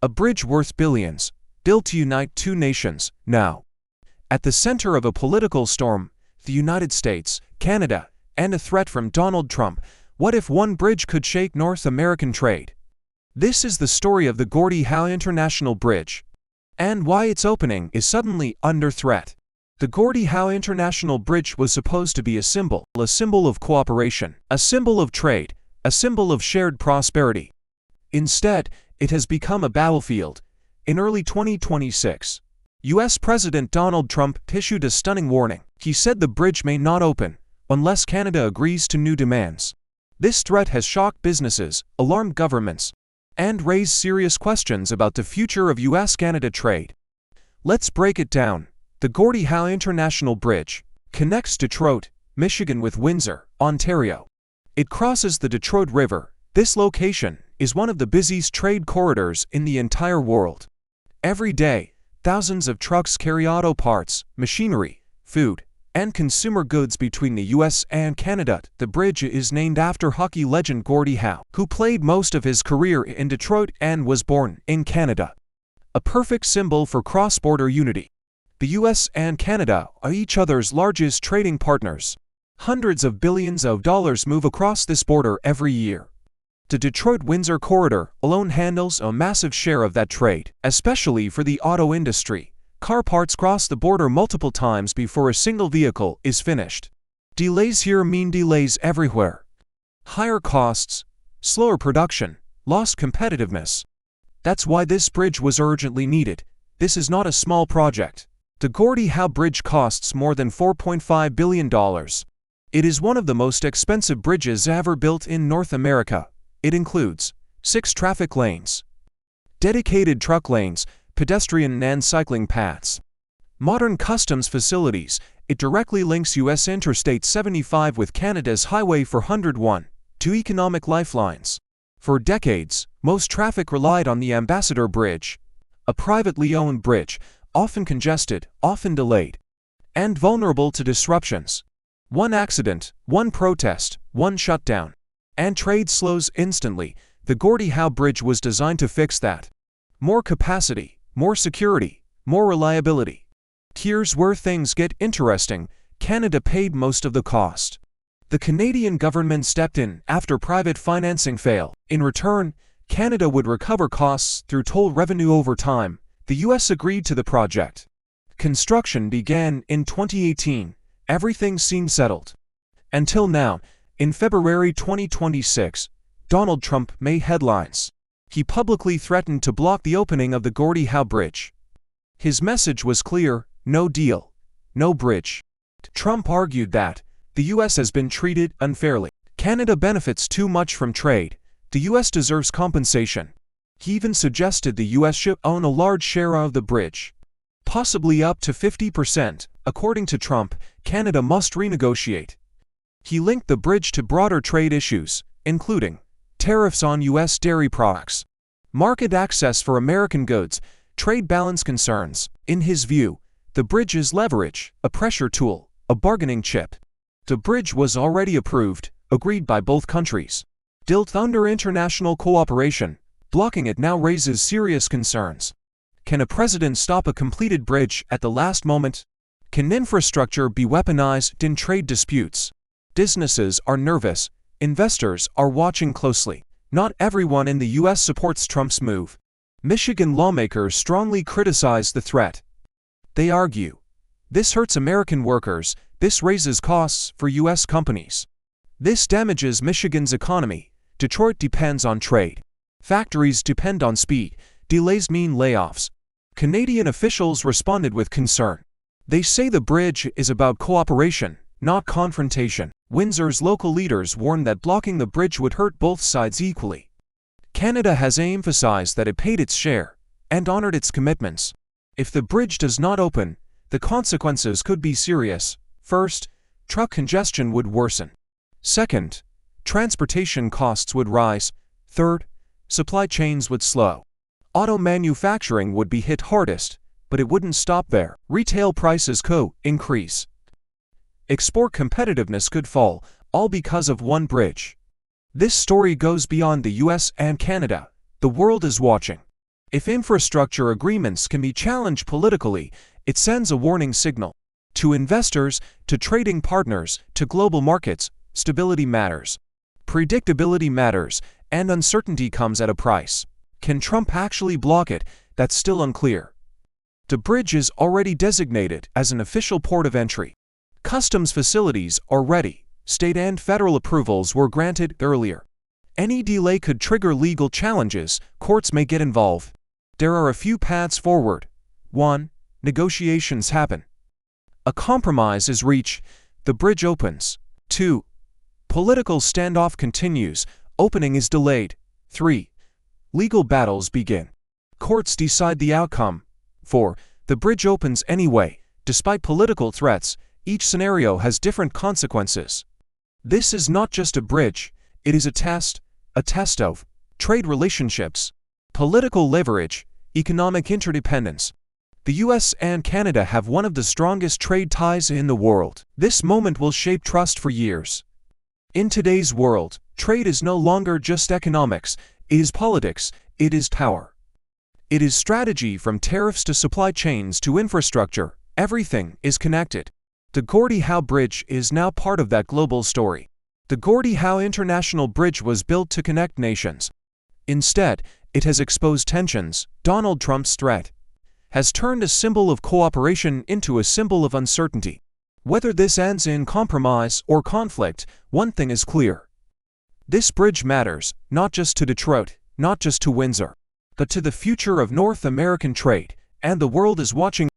a bridge worth billions, built to unite two nations, now. At the center of a political storm, the United States, Canada, and a threat from Donald Trump, what if one bridge could shake North American trade? This is the story of the Gordie Howe International Bridge, and why its opening is suddenly under threat. The Gordie Howe International Bridge was supposed to be a symbol of cooperation, a symbol of trade, a symbol of shared prosperity. Instead, it has become a battlefield. In early 2026, U.S. President Donald Trump issued a stunning warning. He said the bridge may not open unless Canada agrees to new demands. This threat has shocked businesses, alarmed governments, and raised serious questions about the future of U.S.-Canada trade. Let's break it down. The Gordie Howe International Bridge connects Detroit, Michigan with Windsor, Ontario. It crosses the Detroit River. This location is one of the busiest trade corridors in the entire world. Every day, thousands of trucks carry auto parts, machinery, food, and consumer goods between the U.S. and Canada. The bridge is named after hockey legend Gordie Howe, who played most of his career in Detroit and was born in Canada. A perfect symbol for cross-border unity. The U.S. and Canada are each other's largest trading partners. Hundreds of billions of dollars move across this border every year. The Detroit-Windsor corridor alone handles a massive share of that trade, especially for the auto industry. Car parts cross the border multiple times before a single vehicle is finished. Delays here mean delays everywhere. Higher costs, slower production, lost competitiveness. That's why this bridge was urgently needed. This is not a small project. The Gordie Howe Bridge costs more than $4.5 billion. It is one of the most expensive bridges ever built in North America. It includes 6 traffic lanes, dedicated truck lanes, pedestrian and cycling paths, modern customs facilities. It directly links U.S. Interstate 75 with Canada's Highway 401, 2 economic lifelines. For decades, most traffic relied on the Ambassador Bridge, a privately owned bridge, often congested, often delayed, and vulnerable to disruptions. One accident, one protest, one shutdown, and trade slows instantly. The Gordie Howe Bridge was designed to fix that. More capacity, more security, more reliability. Here's where things get interesting. Canada paid most of the cost. The Canadian government stepped in after private financing failed. In return, Canada would recover costs through toll revenue over time. The U.S. agreed to the project. Construction began in 2018. Everything seemed settled. Until now, in February 2026, Donald Trump made headlines. He publicly threatened to block the opening of the Gordie Howe Bridge. His message was clear: no deal, no bridge. Trump argued that the U.S. has been treated unfairly. Canada benefits too much from trade. The U.S. deserves compensation. He even suggested the U.S. should own a large share of the bridge, possibly up to 50%. According to Trump, Canada must renegotiate. He linked the bridge to broader trade issues, including tariffs on U.S. dairy products, market access for American goods, trade balance concerns. In his view, the bridge is leverage, a pressure tool, a bargaining chip. The bridge was already approved, agreed by both countries. Built under international cooperation, blocking it now raises serious concerns. Can a president stop a completed bridge at the last moment? Can infrastructure be weaponized in trade disputes? Businesses are nervous. Investors are watching closely. Not everyone in the U.S. supports Trump's move. Michigan lawmakers strongly criticize the threat. They argue, this hurts American workers, this raises costs for U.S. companies. This damages Michigan's economy. Detroit depends on trade. Factories depend on speed. Delays mean layoffs. Canadian officials responded with concern. They say the bridge is about cooperation, not confrontation. Windsor's local leaders warned that blocking the bridge would hurt both sides equally. Canada has emphasized that it paid its share and honored its commitments. If the bridge does not open, the consequences could be serious. First, truck congestion would worsen. Second, transportation costs would rise. Third, supply chains would slow. Auto manufacturing would be hit hardest, but it wouldn't stop there. Retail prices could increase. Export competitiveness could fall, all because of one bridge. This story goes beyond the U.S. and Canada. The world is watching. If infrastructure agreements can be challenged politically, it sends a warning signal. To investors, to trading partners, to global markets, stability matters. Predictability matters, and uncertainty comes at a price. Can Trump actually block it? That's still unclear. The bridge is already designated as an official port of entry. Customs facilities are ready. State and federal approvals were granted earlier. Any delay could trigger legal challenges. Courts may get involved. There are a few paths forward. 1. Negotiations happen. A compromise is reached. The bridge opens. 2. Political standoff continues. Opening is delayed. 3. Legal battles begin. Courts decide the outcome. 4. The bridge opens anyway. Despite political threats, each scenario has different consequences. This is not just a bridge, it is a test of trade relationships, political leverage, economic interdependence. The US and Canada have one of the strongest trade ties in the world. This moment will shape trust for years. In today's world, trade is no longer just economics, it is politics, it is power. It is strategy. From tariffs to supply chains to infrastructure, everything is connected. The Gordie Howe Bridge is now part of that global story. The Gordie Howe International Bridge was built to connect nations. Instead, it has exposed tensions. Donald Trump's threat has turned a symbol of cooperation into a symbol of uncertainty. Whether this ends in compromise or conflict, one thing is clear. This bridge matters, not just to Detroit, not just to Windsor, but to the future of North American trade, and the world is watching.